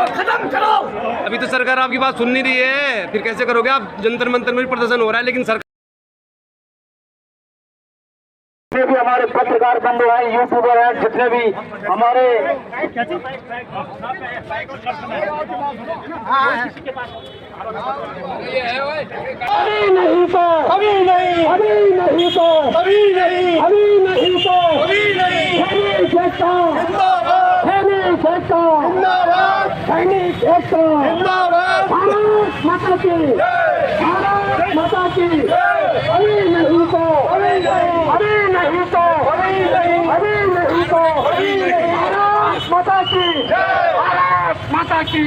खत्म करो। अभी तो सरकार आपकी बात सुन नहीं रही है, फिर कैसे करोगे आप? जंतर मंतर में भी प्रदर्शन हो रहा है, लेकिन सरकार भी हमारे पत्रकार बंधु हैं, यूट्यूबर हैं, जितने भी हमारे अभी नहीं तो अभी नहीं, अभी नहीं तो अभी नहीं, अभी नहीं तो अभी नहीं। सैनिक एकता जिंदाबाद, सैनिक एकता जिंदाबाद, सैनिक एकता जिंदाबाद। भारत माता की, भारत माता की। अभी नहीं तो अभी नहीं, अभी नहीं तो अभी नहीं, अभी नहीं तो अभी नहीं। भारत माता की, भारत माता की,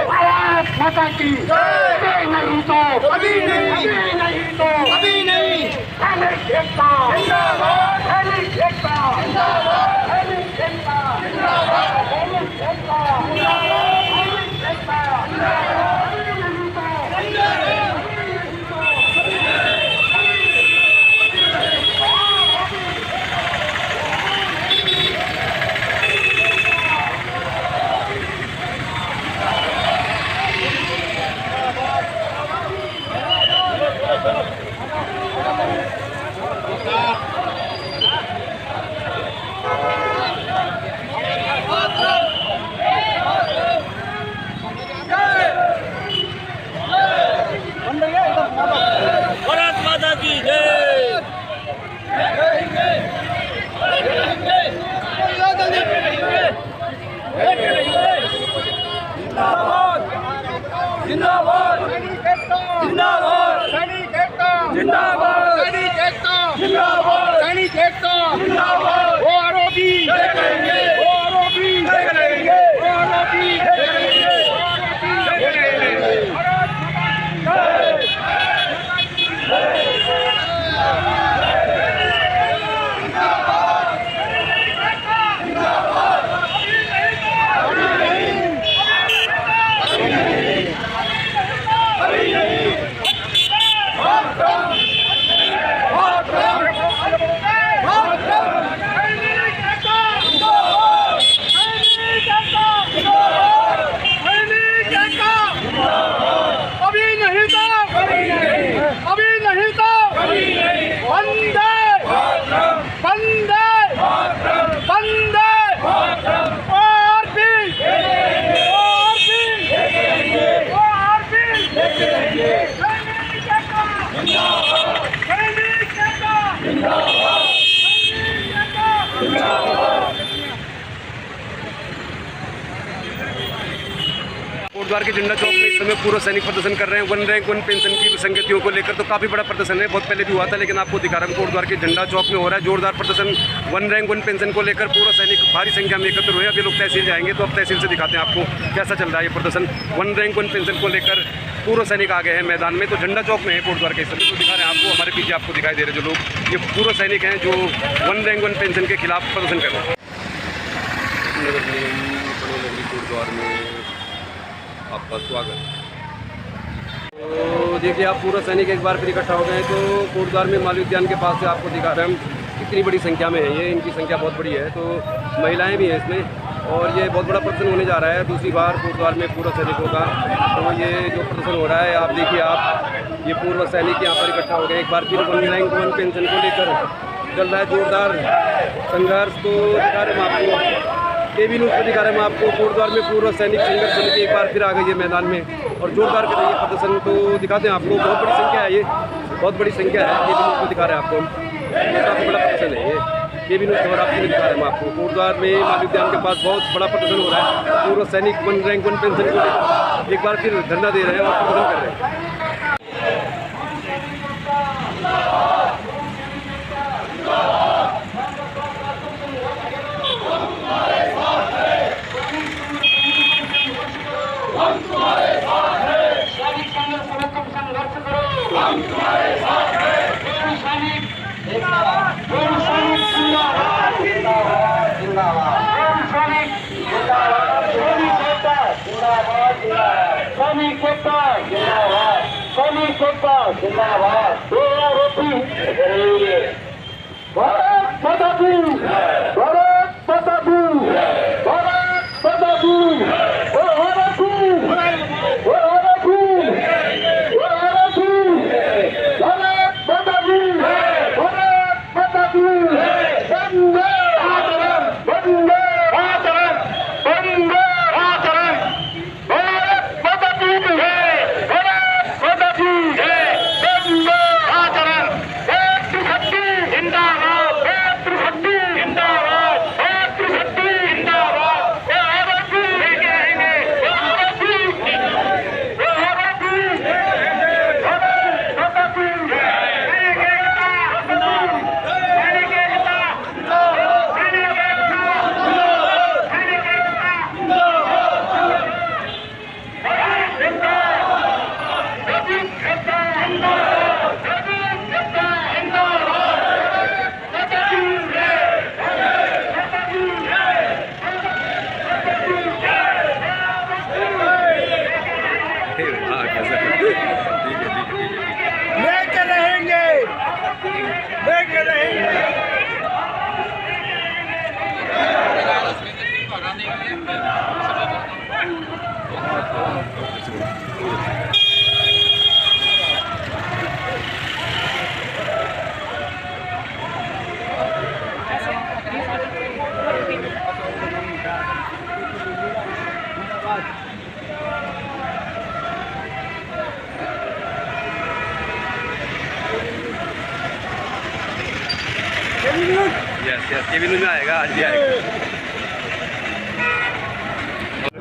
भारत माता की। अभी नहीं तो अभी नहीं, अभी नहीं तो अभी नहीं। सैनिक एकता जिंदाबाद, सैनिक एकता जिंदाबाद, सैनिक एकता जिंदाबाद, सैनिक एकता जिंदाबाद, सैनिक एकता जिंदाबाद। अभी नहीं तो भारत माता की जय। जिंदाबाद जिंदाबाद जिंदाबाद, सैनिक एकता जिंदाबाद, सैनिक एकता जिंदाबाद, सैनिक एकता जिंदाबाद। वो आरोपी करेंगे, वो आरोपी करेंगे, वो आरोपी करेंगे, वो आरोपी करेंगे। कोटद्वार के झंडा चौक में इस समय पूर्व सैनिक प्रदर्शन कर रहे हैं। वन रैंक वन पेंशन की विसंगतियों को लेकर तो काफ़ी बड़ा प्रदर्शन है, बहुत पहले भी हुआ था, लेकिन आपको दिखा रहा हूँ कोटद्वार के झंडा चौक में हो रहा है जोरदार प्रदर्शन। वन रैंक वन पेंशन को लेकर पूर्व सैनिक भारी संख्या में एकत्र हुए। अभी लोग तहसील जाएंगे, तो अब तहसील से दिखाते हैं आपको कैसा चल रहा है ये प्रदर्शन। वन रैंक वन पेंशन को लेकर पूर्व सैनिक आ गए हैं मैदान में, तो झंडा चौक में है कोटद्वार के इस समय। तो दिखा रहे हैं आपको, हमारे पीछे आपको दिखाई दे रहे जो लोग, ये पूर्व सैनिक हैं जो वन रैंक वन पेंशन के खिलाफ प्रदर्शन कर रहे हैं। कोटद्वार में आपका स्वागत। तो देखिए आप पूर्व सैनिक एक बार फिर इकट्ठा हो गए हैं। तो कोटद्वार में माल उद्यान के पास से आपको दिखा रहे हैं हम कितनी बड़ी संख्या में है ये, इनकी संख्या बहुत बड़ी है। तो महिलाएं भी हैं इसमें, और ये बहुत बड़ा प्रदर्शन होने जा रहा है दूसरी बार कोटद्वार में पूर्व सैनिकों का। तो ये जो प्रदर्शन हो रहा है आप देखिए, आप ये पूर्व सैनिक यहाँ पर इकट्ठा हो गए। एक बार फिर वन रैंक वन पेंशन को लेकर चल रहा है जोरदार संघर्ष। तो दिखा रहे हैं आपको, केबी न्यूज़ पर दिखा रहे हैं हम आपको, कोटद्वार में पूर्व सैनिक संघर्ष समिति एक बार फिर आ गई है मैदान में और जोरदार कर रही है प्रदर्शन। तो दिखाते हैं आपको, बहुत बड़ी संख्या है, ये बहुत बड़ी संख्या है। केबी न्यूज़ को दिखा रहे हैं आपको, काफ़ी बड़ा प्रदर्शन है ये। केबी न्यूज़ खबर आपको दिखा रहे हैं हम आपको, कोटद्वार में माल उद्यान के पास बहुत बड़ा प्रदर्शन हो रहा है। पूर्व सैनिक वन रैंक वन पेंशन को लेकर एक बार फिर धरना दे रहे हैं और प्रदर्शन कर रहे हैं। भारत माता की, भारत माता की, भारत माता की, भारत यस यस केवी न्यूज़ में आएगा, आज भी आएगा।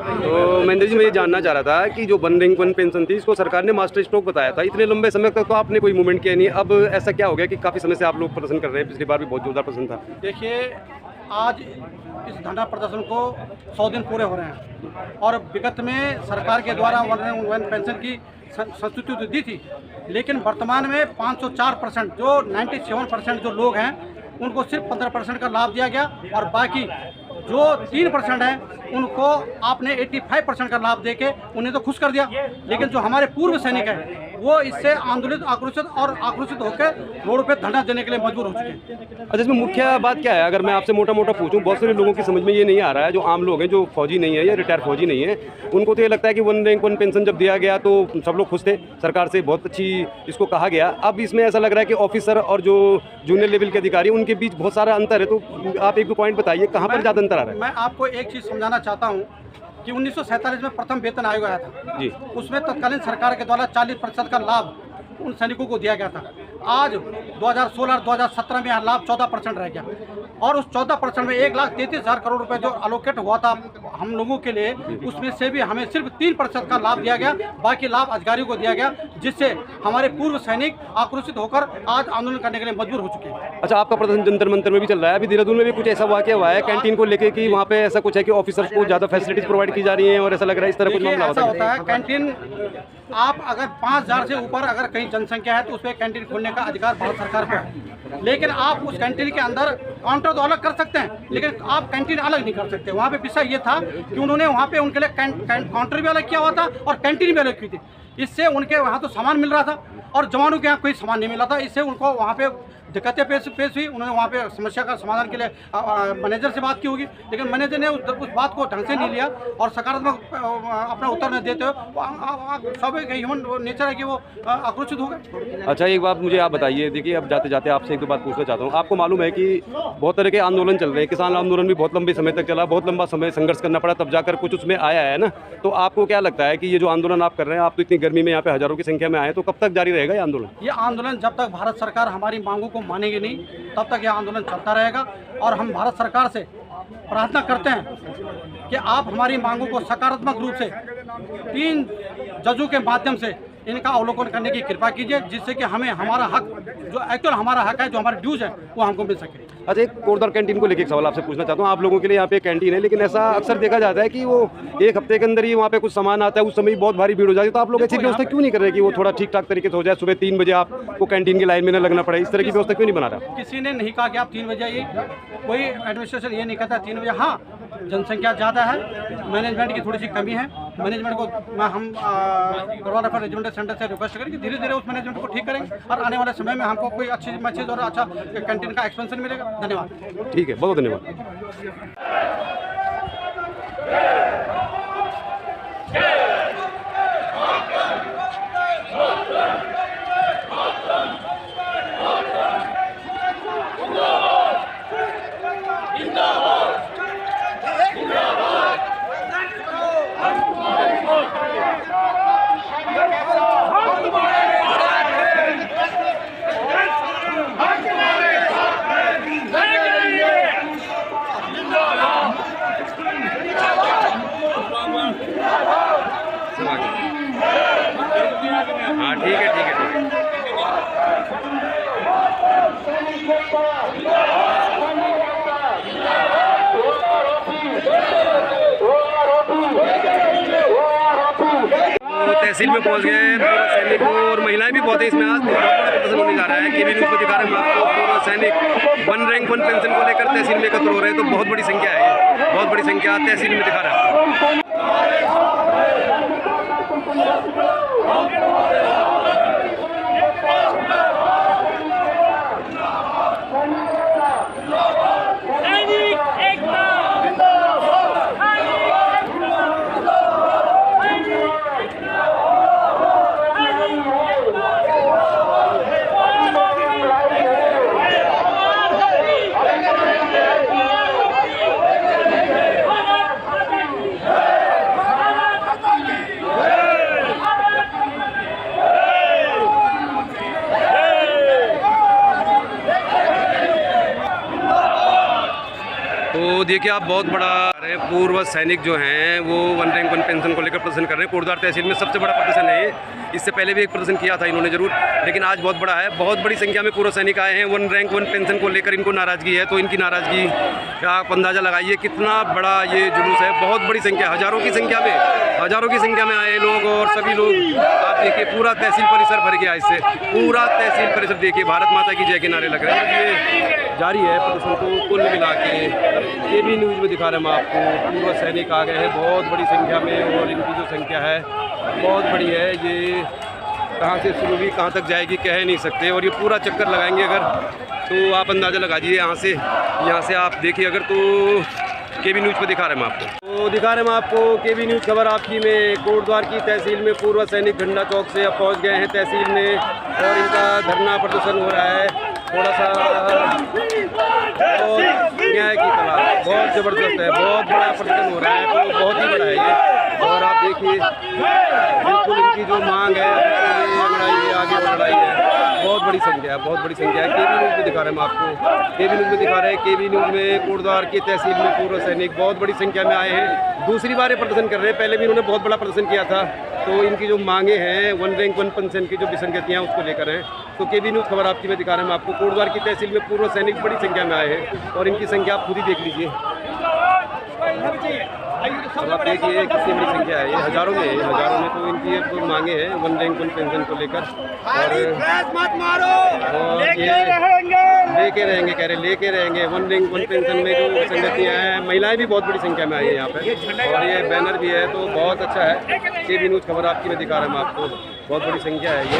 तो महेंद्र जी, मैं ये जानना चाह रहा था कि जो वन रैंक वन पेंशन थी, इसको सरकार ने मास्टर स्ट्रोक बताया था। इतने लंबे समय तक तो आपने कोई मूवमेंट किया नहीं, अब ऐसा क्या हो गया कि काफ़ी समय से आप लोग प्रदर्शन कर रहे हैं? पिछली बार भी बहुत जोरदार प्रदर्शन था। देखिए, आज इस धरना प्रदर्शन को 100 दिन पूरे हो रहे हैं और विगत में सरकार के द्वारा वन पेंशन की संस्तुति दी थी, लेकिन वर्तमान में 504% जो 97% जो लोग हैं उनको सिर्फ 15% का लाभ दिया गया और बाकी जो 3% है उनको आपने 85% का लाभ देके उन्हें तो खुश कर दिया। लेकिन जो हमारे पूर्व सैनिक हैं वो इससे आंदोलित आक्रोशित होकर रोड पे धरना देने के लिए मजबूर हो चुके हैं। अच्छा, इसमें मुख्य बात क्या है? अगर मैं आपसे मोटा पूछूं, बहुत सारे लोगों की समझ में ये नहीं आ रहा है, जो आम लोग हैं, जो फौजी नहीं है या रिटायर फौजी नहीं है, उनको तो ये लगता है कि वन रैंक वन पेंशन जब दिया गया तो सब लोग खुश थे, सरकार से बहुत अच्छी इसको कहा गया। अब इसमें ऐसा लग रहा है कि ऑफिसर और जो जूनियर लेवल के अधिकारी उनके बीच बहुत सारा अंतर है। तो आप एक दो पॉइंट बताइए, कहाँ पर ज़्यादा अंतर आ रहा है? मैं आपको एक चीज़ समझाना चाहता हूँ कि 1947 में प्रथम वेतन आयोग आया था जी, उसमें तत्कालीन सरकार के द्वारा 40% का लाभ उन सैनिकों को दिया गया था। आज 2016 और 2017 में यहाँ लाभ 14% रह गया और उस 14% में 1,33,000 करोड़ रुपए जो अलोकेट हुआ था हम लोगों के लिए, उसमें से भी हमें सिर्फ 3% का लाभ दिया गया, बाकी लाभ अधिकारियों को दिया गया, जिससे हमारे पूर्व सैनिक आक्रोशित होकर आज आंदोलन करने के लिए मजबूर हो चुके हैं। अच्छा, आपका प्रदर्शन जंतर मंतर में भी चल रहा है, अभी देहरादून में भी कुछ ऐसा वाकया हुआ है कैंटीन को लेके कि वहाँ पे ऐसा कुछ है कि ऑफिसर्स को ज़्यादा फैसिलिटीज प्रोवाइड की जा रही हैं और ऐसा लग रहा है इस तरह कुछ मामला होता है। कैंटीन आप अगर 5,000 से ऊपर अगर कहीं जनसंख्या है तो उसमें कैंटीन खोलने का अधिकार भारत सरकार को है, लेकिन आप उस कैंटीन के अंदर काउंटर तो अलग कर सकते हैं, लेकिन आप कैंटीन अलग नहीं कर सकते। वहाँ पे विषय ये था कि उन्होंने वहाँ पे उनके लिए काउंटर भी अलग किया हुआ था और कैंटीन भी अलग की थी। इससे उनके वहाँ तो सामान मिल रहा था और जवानों के यहाँ कोई सामान नहीं मिला था। इससे उनको वहाँ पे दिक्कतें पेश हुई। उन्होंने वहाँ पे समस्या का समाधान के लिए मैनेजर से बात की होगी, लेकिन मैनेजर ने उस बात को ढंग से नहीं लिया और सकारात्मक अपना उत्तर न देते हुए स्वाभाविक ह्यूमन नेचर है कि वो आक्रोशित हो गए। अच्छा, एक बात मुझे आप बताइए, देखिए अब जाते जाते आपसे एक दो बात पूछना चाहता हूँ। आपको मालूम है कि बहुत तरह के आंदोलन चल रहे हैं, किसान आंदोलन भी बहुत लंबे समय तक चला, बहुत लंबा समय संघर्ष करना पड़ा, तब जाकर कुछ उसमें आया है ना। तो आपको क्या लगता है कि ये जो आंदोलन आप कर रहे हैं, आप तो इतनी गर्मी में यहाँ पे हजारों की संख्या में आए, तो कब तक जारी रहेगा ये आंदोलन? ये आंदोलन जब तक भारत सरकार हमारी मांगों को मानेगी नहीं, तब तक यह आंदोलन चलता रहेगा और हम भारत सरकार से प्रार्थना करते हैं कि आप हमारी मांगों को सकारात्मक रूप से 3 जजों के माध्यम से इनका अवलोकन करने की कृपा कीजिए, जिससे कि हमें हमारा हक, जो एक्चुअल हमारा हक है, जो हमारे ड्यूज है, वो हमको मिल सके। अच्छा, एक कोटद्वार कैंटीन को लेकर एक सवाल आपसे पूछना चाहता हूँ। आप लोगों के लिए यहाँ पे कैंटीन है, लेकिन ऐसा अक्सर देखा जाता है कि वो एक हफ्ते के अंदर ही वहाँ पे कुछ सामान आता है, उस समय ही बहुत भारी भीड़ हो जाती है। तो आप लोग ऐसी व्यवस्था क्यों नहीं कर रहे कि वो थोड़ा ठीक ठाक तरीके से हो जाए, सुबह 3 बजे आपको कैंटीन की लाइन में न लगना पड़े? इस तरह की व्यवस्था क्यों नहीं बना रहा? किसी ने नहीं कहा कि आप 3 बजे आइए, कोई एडमिनिस्ट्रेशन ये नहीं कहता 3 बजे। हाँ, जनसंख्या ज़्यादा है, मैनेजमेंट की थोड़ी सी कमी है, मैनेजमेंट को हम गढ़वाल रेफर रेजिमेंटल सेंटर से रिक्वेस्ट करेंगे, धीरे धीरे उस मैनेजमेंट को ठीक करेंगे और आने वाले समय में हमको कोई अच्छी मैचेज और अच्छा कैंटीन का एक्सपेंशन मिलेगा। धन्यवाद। ठीक है, बहुत धन्यवाद। हाँ, ठीक है, ठीक है, ठीक है। तहसील में पहुंच गए पूर्व सैनिक और महिलाएं भी बहुत है इसमें। आज बहुत बड़ा प्रदर्शन होने जा रहा है। केवी न्यूज़ को दिखा रहे हैं आपको, पूर्व सैनिक वन रैंक वन पेंशन को लेकर तहसील में एकत्र हो रहे हैं। तो बहुत बड़ी संख्या है, बहुत बड़ी संख्या तहसील में दिखा रहा है। देखिए आप बहुत बड़ा पूर्व सैनिक जो हैं वो 1 रैंक 1 पेंशन को लेकर प्रदर्शन कर रहे हैं। कोटद्वार तहसील में सबसे बड़ा प्रदर्शन है ये। इससे पहले भी एक प्रदर्शन किया था इन्होंने जरूर, लेकिन आज बहुत बड़ा है। बहुत बड़ी संख्या में पूर्व सैनिक आए हैं। 1 रैंक 1 पेंशन को लेकर इनको नाराज़गी है, तो इनकी नाराज़गी आप अंदाज़ा लगाइए कितना बड़ा ये जुलूस है। बहुत बड़ी संख्या, हज़ारों की संख्या में आए लोग, और सभी लोग आप देखिए पूरा तहसील परिसर भर गया। इससे पूरा तहसील परिसर देखिए भारत माता की जय के नारे लग रहे हैं। ये जारी है प्रदर्शन को कुल मिला के। ये भी न्यूज़ में दिखा रहे हैं हम आपको। पूर्व सैनिक आ गए हैं बहुत बड़ी संख्या में, और इनकी जो संख्या है बहुत बड़ी है। ये कहाँ से शुरू हुई कहाँ तक जाएगी कह नहीं सकते, और ये पूरा चक्कर लगाएंगे अगर, तो आप अंदाज़ा लगा दीजिए। यहाँ से आप देखिए अगर, तो केबी न्यूज़ पर दिखा रहे हैं हम आपको। तो दिखा रहे हैं हम आपको केबी न्यूज़ खबर आपकी में। कोटद्वार की तहसील में पूर्व सैनिक झंडा चौक से अब पहुँच गए हैं तहसील में, और इनका धरना प्रदर्शन हो रहा है। थोड़ा सा और न्याय की तलाश बहुत ज़बरदस्त है, बहुत बड़ा प्रदर्शन हो रहा है, तो बहुत ही बड़ा है ये। और आप देखिए बिल्कुल इनकी जो मांग है, ये लड़ाई है, आगे बढ़ लड़ाई है। बहुत बड़ी संख्या है, बहुत बड़ी संख्या है। केबी न्यूज़ में दिखा रहे हैं हम आपको। केबी न्यूज़ में दिखा रहे हैं। केबी न्यूज़ में कोटद्वार की तहसील में पूर्व सैनिक बहुत बड़ी संख्या में आए हैं। दूसरी बार ये प्रदर्शन कर रहे हैं, पहले भी इन्होंने बहुत बड़ा प्रदर्शन किया था। तो इनकी जो मांगे हैं 1 रैंक 1 पेंशन की जो विसंगतियाँ उसको लेकर हैं। तो केबी न्यूज़ खबर आपकी में दिखा रहे हैं हम आपको। कोटद्वार की तहसील में पूर्व सैनिक बड़ी संख्या में आए हैं, और इनकी संख्या आप खुद ही देख लीजिए। अब आप देखिए कितनी बड़ी संख्या है, ये हज़ारों में है, हज़ारों में। तो इनकी एक तो मांगे हैं 1 रैंक 1 पेंशन को लेकर, और ये लेके रहेंगे, कह रहे लेके रहेंगे। 1 रैंक 1 पेंशन में जो विसंगतियाँ हैं, महिलाएं भी बहुत बड़ी संख्या में आई है यहाँ पे, और ये बैनर भी है, तो बहुत अच्छा है। केबी न्यूज़ खबर आपकी में दिखा रहे हैं हम आपको। बहुत बड़ी संख्या है ये,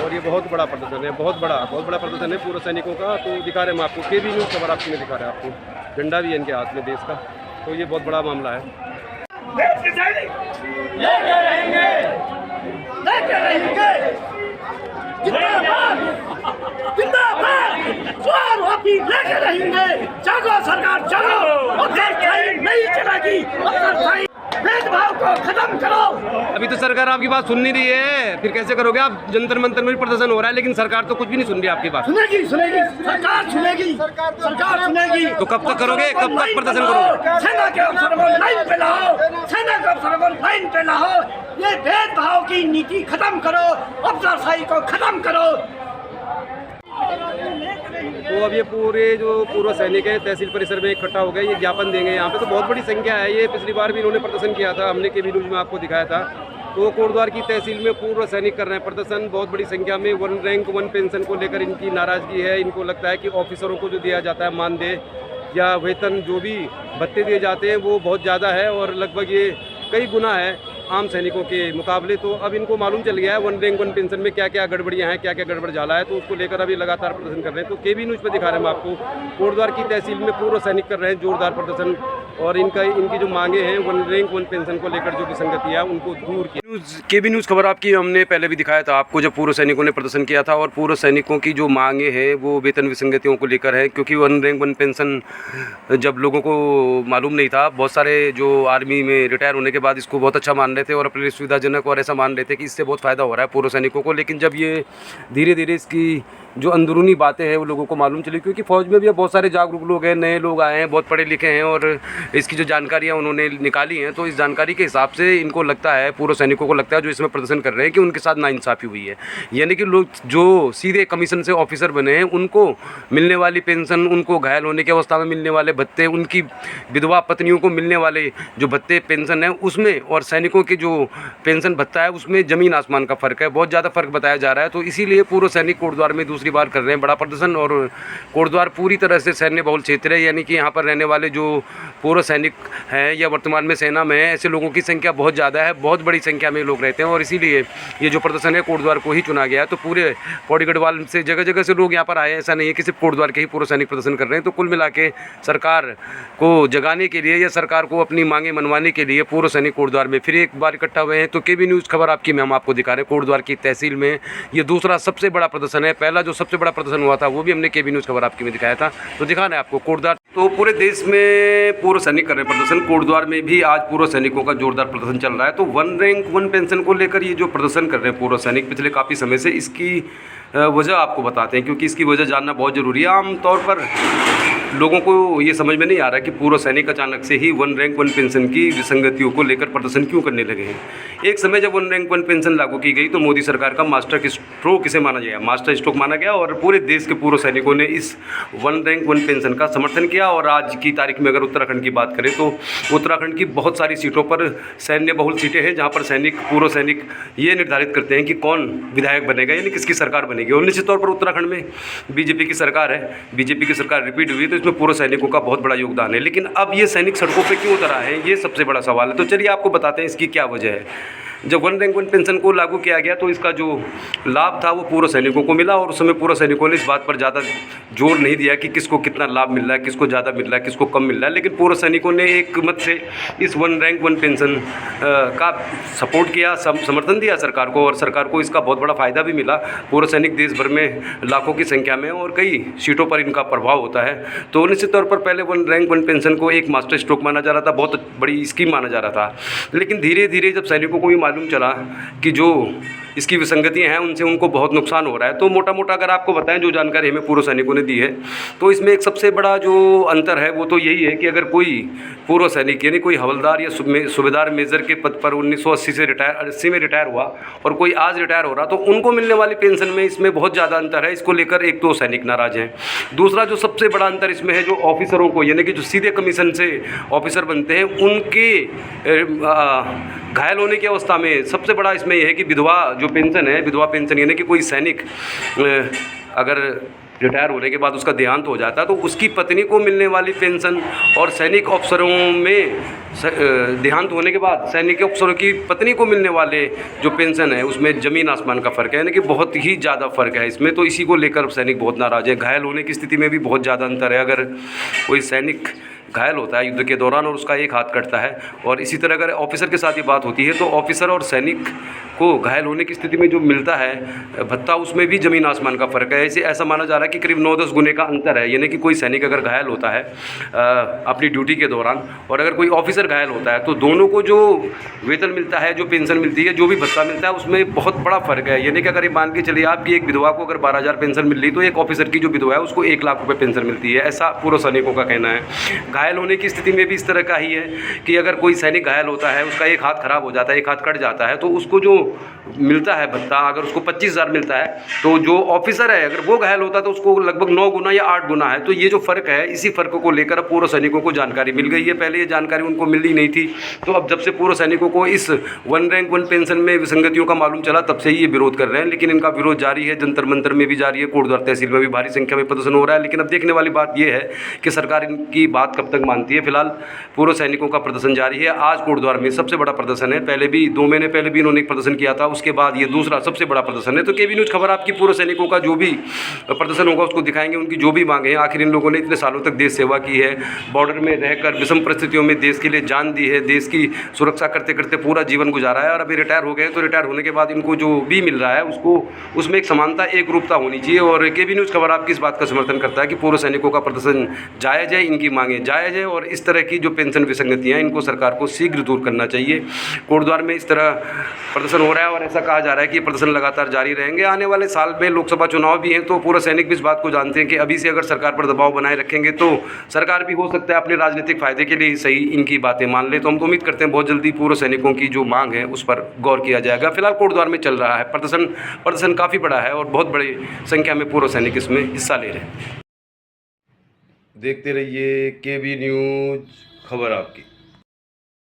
और ये बहुत बड़ा प्रदर्शन है, बहुत बड़ा प्रदर्शन है पूर्व सैनिकों का। तो दिखा रहे हैं हम आपको। केबी न्यूज़ खबर आपकी में दिखा रहे हैं आपको। झंडा भी है इनके हाथ में देश का, तो ये बहुत बड़ा मामला है। लेके रहेंगे जिंदाबाद जोर होती लेके रहेंगे। जागो सरकार जागो, अफसरशाही नहीं चलेगी, अफसरशाही भेदभाव को खत्म करो। अभी तो सरकार आपकी बात सुन नहीं रही है, फिर कैसे करोगे आप? जंतर मंतर में भी प्रदर्शन हो रहा है, लेकिन सरकार तो कुछ भी नहीं सुन रही आपकी बात। सुनेगी सरकार सुनेगी। तो कब तक करोगे, कब तक प्रदर्शन करोगे? सेना के अफसरों को लाइन पे लाओ, ये भेदभाव की नीति खत्म करो, अफसरशाही को खत्म करो। तो अब ये पूरे जो पूर्व सैनिक हैं तहसील परिसर में इकट्ठा हो गए, ये ज्ञापन देंगे यहाँ पे। तो बहुत बड़ी संख्या है ये। पिछली बार भी इन्होंने प्रदर्शन किया था, हमने केबी न्यूज़ में आपको दिखाया था। तो कोटद्वार की तहसील में पूर्व सैनिक कर रहे हैं प्रदर्शन बहुत बड़ी संख्या में। 1 रैंक 1 पेंशन को लेकर इनकी नाराज़गी है। इनको लगता है कि ऑफिसरों को जो दिया जाता है मानदेय या वेतन, जो भी भत्ते दिए जाते हैं, वो बहुत ज़्यादा है, और लगभग ये कई गुना है आम सैनिकों के मुकाबले। तो अब इनको मालूम चल गया है 1 रैंक 1 पेंशन में क्या क्या गड़बड़ियाँ हैं, क्या क्या गड़बड़ जाला है। तो उसको लेकर अभी लगातार प्रदर्शन कर रहे हैं। तो केबी न्यूज़ पे दिखा रहे हैं हम आपको। कोटद्वार की तहसील में पूर्व सैनिक कर रहे हैं जोरदार प्रदर्शन, और इनकी जो मांगे हैं 1 रैंक 1 पेंशन को लेकर जो विसंगतियाँ उनको दूर की। केबी न्यूज़ खबर आपकी हमने पहले भी दिखाया था आपको, जब पूर्व सैनिकों ने प्रदर्शन किया था। और पूर्व सैनिकों की जो मांगे हैं वो वेतन विसंगतियों को लेकर है, क्योंकि 1 रैंक 1 पेंशन जब लोगों को मालूम नहीं था, बहुत सारे जो आर्मी में रिटायर होने के बाद इसको बहुत अच्छा मान रहे थे और अपने सुविधाजनक, और ऐसा मान रहे थे कि इससे बहुत फ़ायदा हो रहा है पूर्व सैनिकों को। लेकिन जब ये धीरे धीरे इसकी जो अंदरूनी बातें हैं वो लोगों को मालूम चली, क्योंकि फ़ौज में भी अब बहुत सारे जागरूक लोग हैं, नए लोग आए हैं, बहुत पढ़े लिखे हैं, और इसकी जो जानकारियाँ उन्होंने निकाली हैं, तो इस जानकारी के हिसाब से इनको लगता है, पूर्व सैनिकों को लगता है जो इसमें प्रदर्शन कर रहे हैं, कि उनके साथ नाइंसाफ़ी हुई है। यानी कि लोग जो सीधे कमीशन से ऑफिसर बने हैं उनको मिलने वाली पेंशन, उनको घायल होने की अवस्था में मिलने वाले भत्ते, उनकी विधवा पत्नियों को मिलने वाले जो भत्ते पेंशन है उसमें, और सैनिकों के जो पेंशन भत्ता है उसमें ज़मीन आसमान का फ़र्क है, बहुत ज़्यादा फ़र्क बताया जा रहा है। तो इसीलिए पूर्व सैनिक कोटद्वार में दूसरी बार कर रहे हैं बड़ा प्रदर्शन। और कोटद्वार पूरी तरह से सैन्य बहुल क्षेत्र है, यानी कि यहाँ पर रहने वाले जो पूर्व सैनिक हैं या वर्तमान में सेना में है, ऐसे लोगों की संख्या बहुत ज़्यादा है, बहुत बड़ी संख्या में लोग रहते हैं, और इसीलिए ये जो प्रदर्शन है कोटद्वार को ही चुना गया है। तो पूरे पौड़ी गढ़वाल से जगह जगह से लोग यहाँ पर आए हैं, ऐसा नहीं है कि सिर्फ कोटद्वार के ही पूर्व सैनिक प्रदर्शन कर रहे हैं। तो कुल मिला के सरकार को जगाने के लिए या सरकार को अपनी मांगें मनवाने के लिए पूर्व सैनिक कोटद्वार में फिर एक बार इकट्ठा हुए हैं। तो केबी न्यूज़ खबर आपकी में हम आपको दिखा रहे हैं कोटद्वार की तहसील में ये दूसरा सबसे बड़ा प्रदर्शन है। पहला जो सबसे बड़ा प्रदर्शन हुआ था वो भी हमने केबी न्यूज़ खबर आपकी में दिखाया था, तो दिखाना है आपको कोटद्वार। तो पूरे देश में पूर्व सैनिक कर रहे हैं प्रदर्शन, कोटद्वार में भी आज पूर्व सैनिकों का जोरदार प्रदर्शन चल रहा है। तो 1 रैंक 1 पेंशन को लेकर ये जो प्रदर्शन कर रहे हैं पूर्व सैनिक पिछले काफ़ी समय से, इसकी वजह आपको बताते हैं, क्योंकि इसकी वजह जानना बहुत ज़रूरी है। आमतौर पर लोगों को ये समझ में नहीं आ रहा कि पूर्व सैनिक अचानक से ही 1 रैंक 1 पेंशन की विसंगतियों को लेकर प्रदर्शन क्यों करने लगे हैं। एक समय जब 1 रैंक 1 पेंशन लागू की गई तो मोदी सरकार का मास्टर स्ट्रोक इसे माना गया, मास्टर स्ट्रोक माना गया और पूरे देश के पूर्व सैनिकों ने इस 1 रैंक 1 पेंशन का समर्थन किया। और आज की तारीख में अगर उत्तराखंड की बात करें तो उत्तराखंड की बहुत सारी सीटों पर सैन्य बहुल सीटें हैं जहाँ पर पूर्व सैनिक ये निर्धारित करते हैं कि कौन विधायक बनेगा, यानी किसकी सरकार बनेगी। और निश्चित तौर पर उत्तराखंड में बीजेपी की सरकार है, बीजेपी की सरकार रिपीट हुई तो इसमें पूर्व सैनिकों का बहुत बड़ा योगदान है। लेकिन अब ये सैनिक सड़कों पे क्यों उतर आए हैं, ये सबसे बड़ा सवाल है। तो चलिए आपको बताते हैं इसकी क्या वजह है। जब 1 रैंक 1 पेंशन को लागू किया गया तो इसका जो लाभ था वो पूर्व सैनिकों को मिला और उस समय पूर्व सैनिकों ने इस बात पर ज़्यादा जोर नहीं दिया कि किसको कितना लाभ मिल रहा है, किसको ज़्यादा मिल रहा है, किसको कम मिल रहा है। लेकिन पूर्व सैनिकों ने एक मत से इस 1 रैंक 1 पेंशन का सपोर्ट किया, समर्थन दिया सरकार को और सरकार को इसका बहुत बड़ा फ़ायदा भी मिला। पूर्व सैनिक देश भर में लाखों की संख्या में और कई सीटों पर इनका प्रभाव होता है। तो निश्चित तौर पर पहले 1 रैंक 1 पेंशन को एक मास्टर स्ट्रोक माना जा रहा था, बहुत बड़ी स्कीम माना जा रहा था। लेकिन धीरे धीरे जब सैनिकों को ये मालूम चला कि जो इसकी विसंगतियां हैं उनसे उनको बहुत नुकसान हो रहा है, तो मोटा मोटा अगर आपको बताएं जो जानकारी हमें पूर्व सैनिकों ने दी है तो इसमें एक सबसे बड़ा जो अंतर है वो तो यही है कि अगर कोई पूर्व सैनिक यानी कोई हवलदार या सूबेदार मेजर के पद पर 1980 में रिटायर हुआ और कोई आज रिटायर हो रहा तो उनको मिलने वाली पेंशन में इसमें बहुत ज़्यादा अंतर है। इसको लेकर एक तो सैनिक नाराज़ हैं। दूसरा जो सबसे बड़ा अंतर इसमें है जो ऑफिसरों को यानी कि जो सीधे कमीशन से ऑफिसर बनते हैं उनके घायल होने की अवस्था में सबसे बड़ा इसमें यह है कि विधवा जो पेंशन है, विधवा पेंशन यानी कि कोई सैनिक अगर रिटायर होने के बाद उसका देहांत हो जाता है तो उसकी पत्नी को मिलने वाली पेंशन और सैनिक अफसरों में देहांत होने के बाद सैनिक अफसरों की पत्नी को मिलने वाले जो पेंशन है उसमें ज़मीन आसमान का फ़र्क है, यानी कि बहुत ही ज़्यादा फ़र्क है इसमें। तो इसी को लेकर सैनिक बहुत नाराज़ है। घायल होने की स्थिति में भी बहुत ज़्यादा अंतर है। अगर कोई सैनिक घायल होता है युद्ध के दौरान और उसका एक हाथ कटता है और इसी तरह अगर ऑफिसर के साथ ये बात होती है तो ऑफिसर और सैनिक को घायल होने की स्थिति में जो मिलता है भत्ता उसमें भी ज़मीन आसमान का फ़र्क है। ऐसा माना जा रहा है कि करीब 9-10 गुने का अंतर है। यानी कि कोई सैनिक अगर घायल होता है अपनी ड्यूटी के दौरान और अगर कोई ऑफिसर घायल होता है तो दोनों को जो वेतन मिलता है, जो पेंशन मिलती है, जो भी भत्ता मिलता है उसमें बहुत बड़ा फ़र्क है। यानी कि अगर ये मान के चलिए आपकी एक विधवा को अगर 12,000 पेंशन मिल रही तो एक ऑफिसर की जो विधवा है उसको 1 लाख रुपये पेंशन मिलती है, ऐसा पूर्व सैनिकों का कहना है। घायल होने की स्थिति में भी इस तरह का ही है कि अगर कोई सैनिक घायल होता है, उसका एक हाथ खराब हो जाता है, एक हाथ कट जाता है तो उसको जो मिलता है भत्ता अगर उसको 25,000 मिलता है तो जो ऑफिसर है अगर वो घायल होता है तो उसको लगभग 9 गुना या 8 गुना है। तो ये जो फ़र्क है इसी फ़र्क को लेकर पूर्व सैनिकों को जानकारी मिल गई है। पहले ये जानकारी उनको मिल ही नहीं थी। तो अब जब से पूर्व सैनिकों को इस 1 रैंक 1 पेंशन में विसंगतियों का मालूम चला तब से ही ये विरोध कर रहे हैं। लेकिन इनका विरोध जारी है, जंतर मंतर में भी जारी है, कोटद्वार तहसील में भी भारी संख्या में प्रदर्शन हो रहा है। लेकिन अब देखने वाली बात यह है कि सरकार इनकी बात कब तक मानती है। फिलहाल पूर्व सैनिकों का प्रदर्शन जारी है। आज कोटद्वार में सबसे बड़ा प्रदर्शन है। पहले भी 2 महीने पहले भी इन्होंने एक प्रदर्शन किया था, उसके बाद ये दूसरा सबसे बड़ा प्रदर्शन है। तो केबी न्यूज़ खबर आपकी पूर्व सैनिकों का जो भी प्रदर्शन होगा उसको दिखाएंगे, उनकी जो भी मांगे हैं। आखिर इन लोगों ने इतने सालों तक देश सेवा की है, बॉर्डर में रहकर विषम परिस्थितियों में देश के लिए जान दी है, देश की सुरक्षा करते करते पूरा जीवन गुजारा है और अभी रिटायर हो गए। तो रिटायर होने के बाद इनको जो भी मिल रहा है उसको उसमें एक समानता, एक रूपता होनी चाहिए। और केबी न्यूज़ खबर आपकी इस बात का समर्थन करता है कि पूर्व सैनिकों का प्रदर्शन जायज़ है, इनकी मांगे जायज़ है और इस तरह की जो पेंशन विसंगतियाँ इनको सरकार को शीघ्र दूर करना चाहिए। कोटद्वार में इस तरह प्रदर्शन हो रहा है और ऐसा कहा जा रहा है कि ये प्रदर्शन लगातार जारी रहेंगे। आने वाले साल में लोकसभा चुनाव भी हैं तो पूर्व सैनिक भी इस बात को जानते हैं कि अभी से अगर सरकार पर दबाव बनाए रखेंगे तो सरकार भी हो सकता है अपने राजनीतिक फायदे के लिए सही इनकी बातें मान ले। तो हम तो उम्मीद करते हैं बहुत जल्दी पूर्व सैनिकों की जो मांग है उस पर गौर किया जाएगा। फिलहाल कोटद्वार में चल रहा है प्रदर्शन काफ़ी बड़ा है और बहुत बड़ी संख्या में पूर्व सैनिक इसमें हिस्सा ले रहे हैं। देखते रहिए केबी न्यूज़ खबर आपकी।